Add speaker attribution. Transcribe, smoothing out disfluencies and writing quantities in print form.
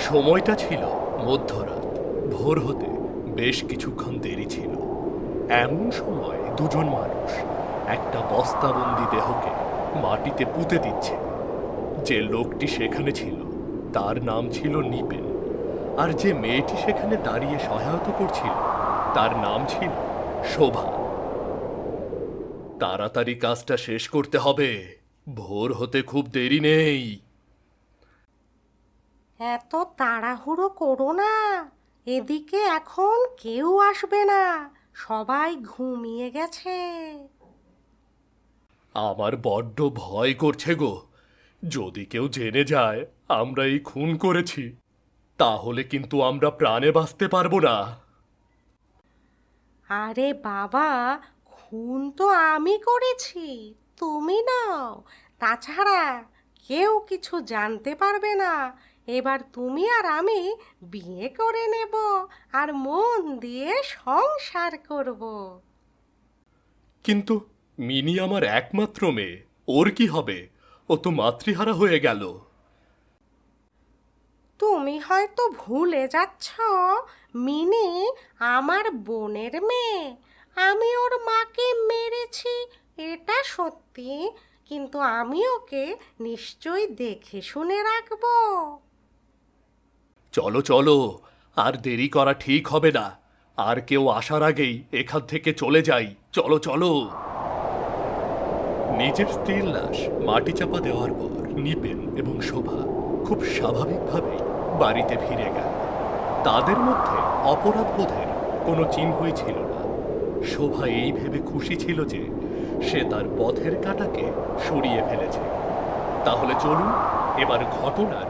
Speaker 1: সময়টা ছিল মধ্যরাত। ভোর হতে বেশ কিছুক্ষণ দেরি ছিল। এমন সময় দুজন মানুষ একটা বস্তাবন্দি দেহকে মাটিতে পুঁতে দিচ্ছে। যে লোকটি সেখানে ছিল তার নাম ছিল নিপেন, আর যে মেয়েটি সেখানে দাঁড়িয়ে সহায়তা করছিল তার নাম ছিল শোভা। তাড়াতাড়ি কাজটা শেষ করতে হবে, ভোর হতে খুব দেরি নেই।
Speaker 2: এত তাড়াহুড়ো করো না, এদিকে এখন কেউ আসবে না, সবাই ঘুমিয়ে গেছে।
Speaker 1: আমার বড্ড ভয় করছে গো। যদি কেউ জেনে যায় আমরা এই খুন করেছি, তাহলে কিন্তু আমরা প্রাণে বাঁচতে পারবো না।
Speaker 2: আরে বাবা, খুন তো আমি করেছি, তুমি নও। তাছাড়া কেউ কিছু জানতে পারবে না। এবার তুমি আর আমি বিয়ে করে নেব আর মন দিয়ে সংসার করব।
Speaker 1: কিন্তু মিনি আমার একমাত্র মেয়ে, ওর কি হবে? ও তো মাতৃহারা হয়ে গেল।
Speaker 2: তুমি হয়তো ভুলে যাচ্ছ, মিনি আমার বোনের মেয়ে। আমি ওর মাকে মেরেছি, এটা সত্যি, কিন্তু আমি ওকে নিশ্চয়ই দেখে শুনে রাখবো।
Speaker 1: চলো চলো, আর দেরি করা ঠিক হবে না। আর কেউ আসার আগেই এখান থেকে চলে যাই। চলো চলো। নিজের স্ত্রীর লাশ মাটি চাপা দেওয়ার পর নিপেন এবং শোভা খুব স্বাভাবিকভাবেই বাড়িতে ফিরে গেল। তাদের মধ্যে অপরাধবোধের কোনো চিহ্নই ছিল না। শোভা এই ভেবে খুশি ছিল যে সে তার পথের কাঁটাকে সরিয়ে ফেলেছে। তাহলে চলুন এবার ঘটনার